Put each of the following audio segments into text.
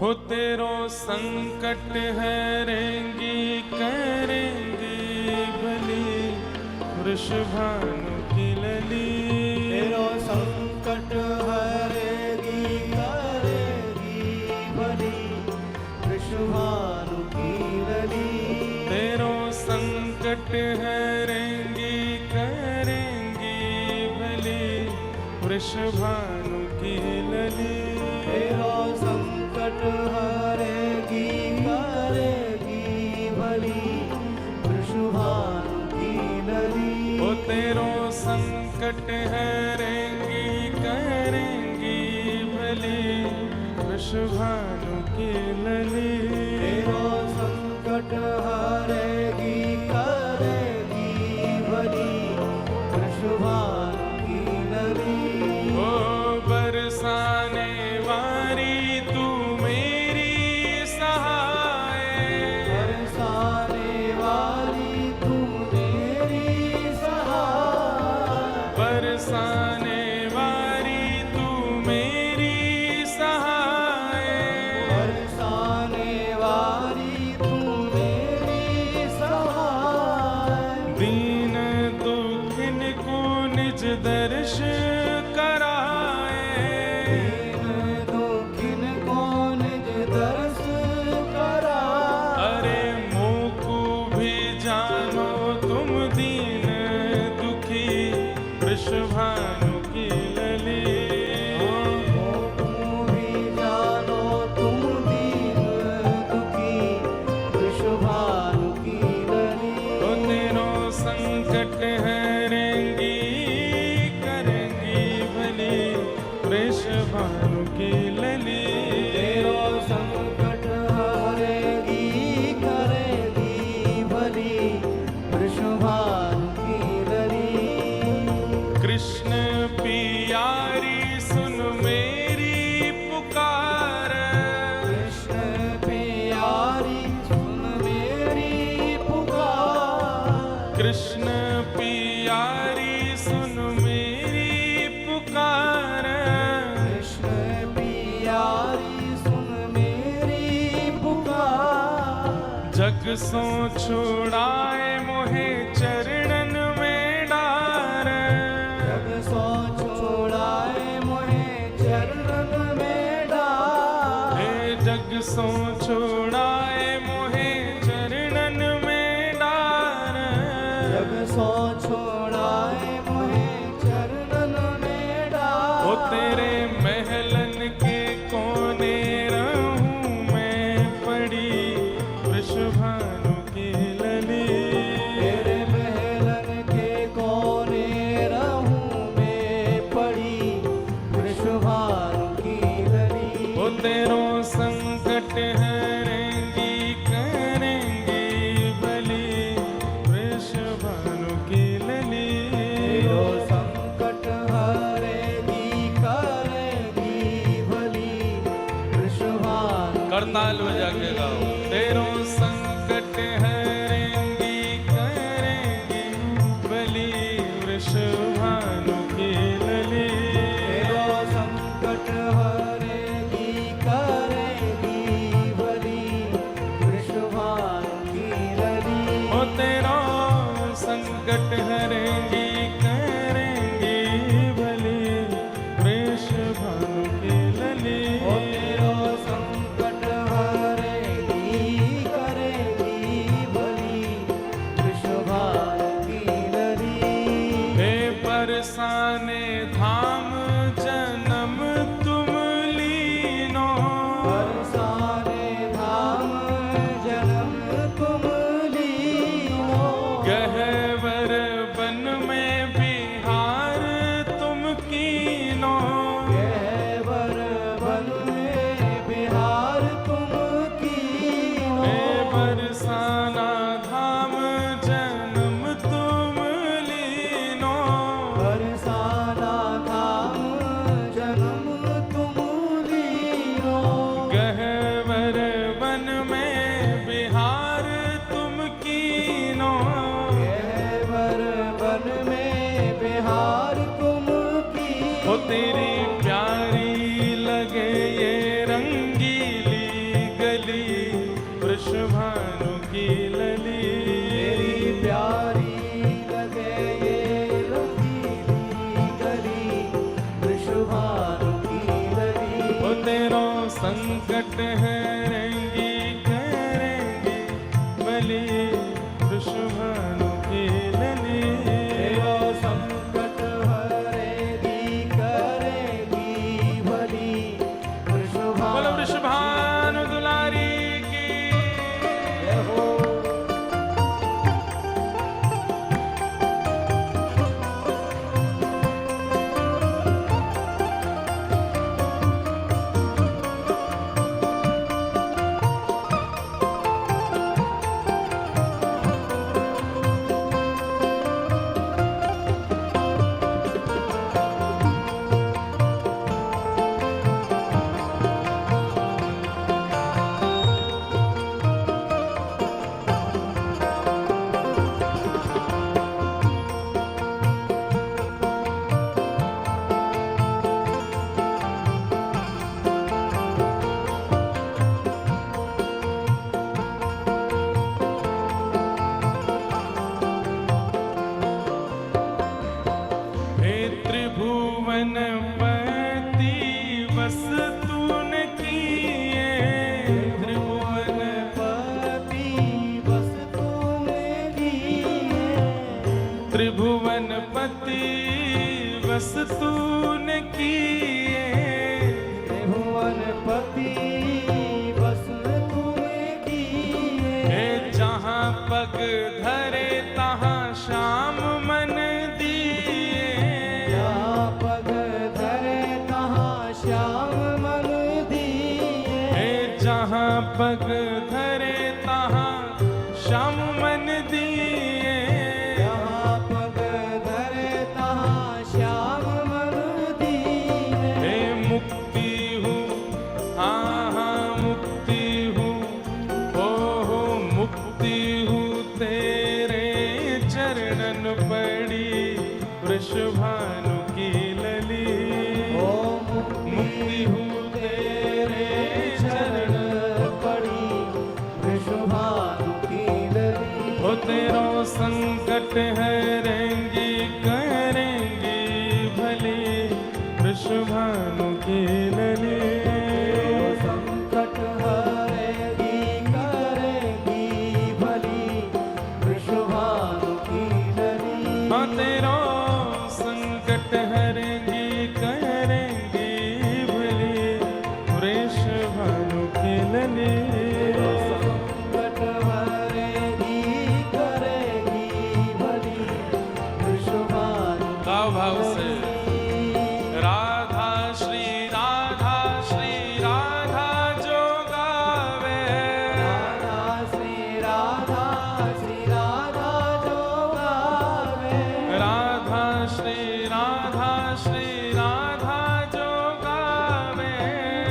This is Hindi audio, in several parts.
हो तेरो संकट हरेंगी करेंगी भली वृषभानु की लली। तेरो संकट हरेगी करेगी भली वृषभानु की लली। तेरो संकट हरेंगी करेंगी भली वृषभानु की लली। तेरो संकट हरेगी करेगी भली वृषभानु की लली। ओ तेरो संकट हरेंगी करेंगी भली वृषभानु की लली। तेरो संकट हरेगी करेगी भली वृषभानु की लली। ओ बरसाने वारी तू मेरी सहाय। बरसाने वाली तू मेरी सहाय। बरसाने वारी तू मेरी सहाय। बरसाने वाली तू मेरी सहाय। दीन दुखिन को निज दर्श कराए। दीन दुखिन को निज दर्श कराए। अरे मोको भी जानो तुम दीन दुखी वृषभानु की लली। मोको भी जानो तुम दीन दुखी वृषभानु की लली। तो तेरो संकट हरेंगी करेंगी भली वृषभानु की लली। तेरो संकट हरेगी करेगी भली वृषभानु की लली। कृष्ण पियारी सुन मेरी पुकार। कृष्ण प्यारी सुन मेरी पुकार। कृष्ण पियारी सुन मेरी पुकार। कृष्ण प्यारी सुन मेरी पुकार। जग सो छोड़ाए मोहे चरणन में डार। जग सो छोड़ाए मोहे चरणन में डार। हे जग सो छोड़ाए मोहे चरणन में डार। जग सो छोड़ाए मोहे चरणन में डार। ओ तेरे महलन के कोने रहूं मैं पड़ी वृषभानु की लली। तेरे महलन के कोने रहूं मैं पड़ी वृषभानु की लली। ओ तेरो संकट हरेंगी करेंगी भली वृषभानु की लली। तेरो संकट हरेगी करेगी भली वृषभानु। करताल बजा के गाओ। तेरो संकट हरेंगी करेंगी भली वृषभानु की लली। तेरो संकट हरेगी करेगी भली वृषभानु की लली। ओ तेरो संकट हरेंगी करेंगी भली वृषभानु की लली। ओ तेरो संकट हरेगी करेगी वृषभानु की लली। तेरी प्यारी लगे ये रंगीली गली, वृषभानु की लली। वो तेरो संकट हरेंगी करेंगी बली, वृषभानु की लली। तेरो संकट हरेगी करेगी भली, वृषभानु। बोलो वृषभानु दुलारी की। जय हो। हे त्रिभुवनपति बस तूने किए, त्रिभुवनपति बस तूने किए। त्रिभुवनपति बस तूने किए। त्रिभुवनपति बस तूने किए। हे जहाँ पग धरे तहाँ श्याम मन दिए। जहाँ पग धरे तहाँ श्याम मन दिए। हे जहाँ पग धरे तहाँ श्याम मन दिए। जहाँ पग धरे तहाँ श्याम मन दिए। हे मुक्ति हूँ हाँ हाँ मुक्ति हूँ, हो मुक्ति हूँ तेरे चरणन पड़ी, वृषभानु की लली। ओ मुक्ति हूँ तेरे चरण पड़ी, वृषभानु की लली। हो तेरो संकट हरेंगी करेंगी भली, वृषभानु की लली। संकट हरेगी करेगी भली, वृषभानु की लली। हाँ तेरो संकट हरेंगी करेंगी भली, वृषभानु की लली। संकट हरेगी करेगी भली, वृषभानु की गाओ भाव से। लली। राधा श्री राधा श्री राधा जो गावे। राधा श्री राधा श्री राधा जो गावे। राधा श्री राधा श्री राधा जो गावे।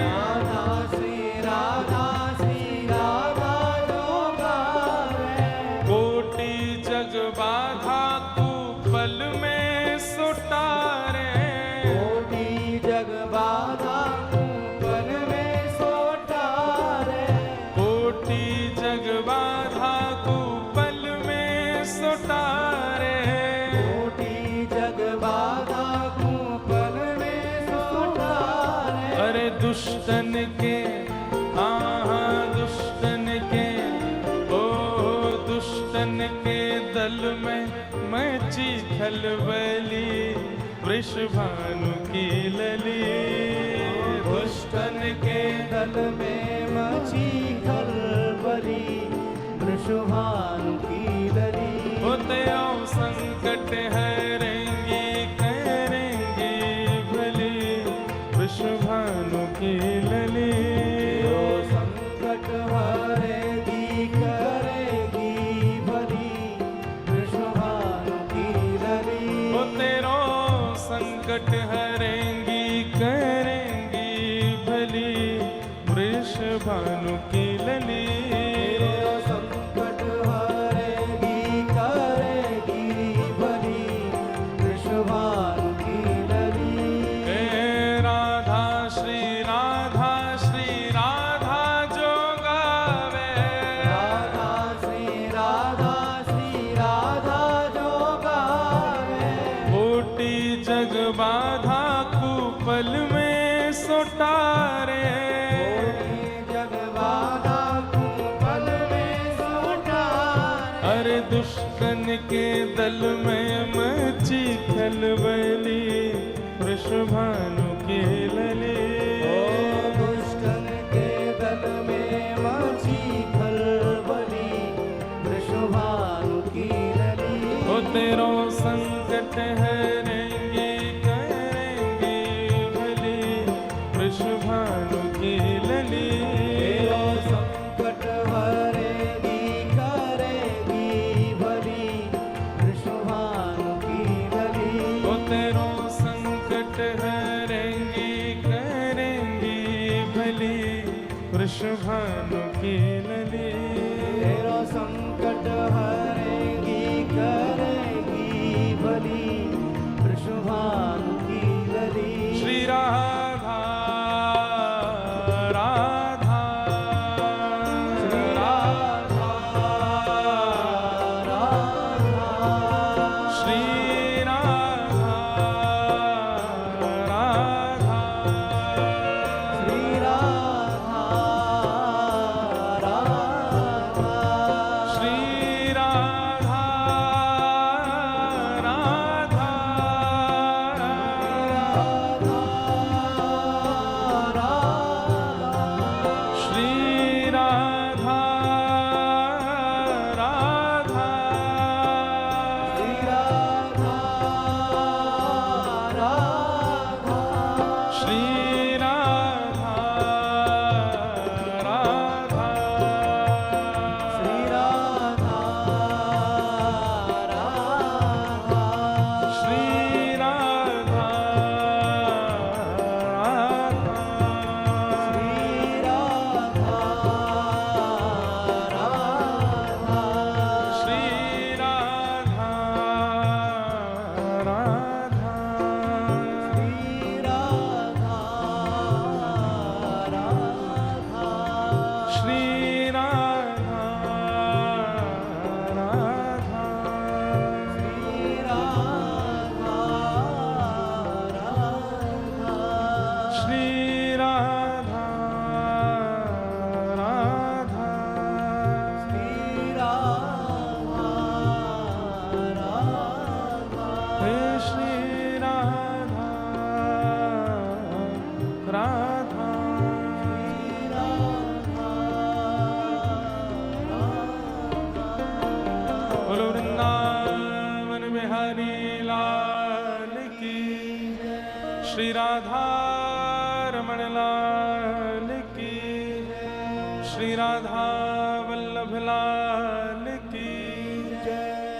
राधा श्री राधा श्री राधा जो गावे। कोटि जग बाधा कुपल में सुटारे। कोटि जग बाधा कुपल में सोटारे। कोटि जग बाधा कुपल में सुटारे। कोटि जग बाधा कुपल में सोटारे। अरे दुष्टन के हाँ दुष्टन के ओ दुष्टन के दल में मची खलबली, वृषभानु की लली। दुष्टन के दल में मची खलबली, वृषभानु की लली। होते आओ संकट हरेंगी करेंगी भली, वृषभानु की लली। तेरो संकट हरेगी करेगी भली, वृषभानु की लली। हो तेरो संकट हरेंगी करेंगी भली, वृषभानु की लली। तेरो संकट हरेगी करेगी भली, वृषभानु की लली। हे राधा श्री राधा जो गावे। के दल में मची खलबली, वृषभानु की लली। दुष्टन के दल में मची खलबली, वृषभानु की लली। ओ तेरो संकट हरेंगी करेंगी भली, वृषभानु की लली। तेरो संकट हरेगी करेगी भली, वृषभानु की लली। ओ तेरो संकट हरेंगी करेंगी भली, वृषभानु की लली। तेरो संकट हरेगी करेगी भली, वृषभानु की लली। श्री राधा राधा श्री राधा राधा, श्री राधा राधा, श्री राधा राधा, श्री राधा राधा, श्री राधा राधा, श्री राधा राधा, श्री राधा श्री राधा राधा, श्री राधा राधा, श्री राधा राधा, हे श्री राधा राधा। बोलो वृंदावन बिहारी लाल की, श्री राधा रमण लाल की, श्री राधा वल्लभ लाल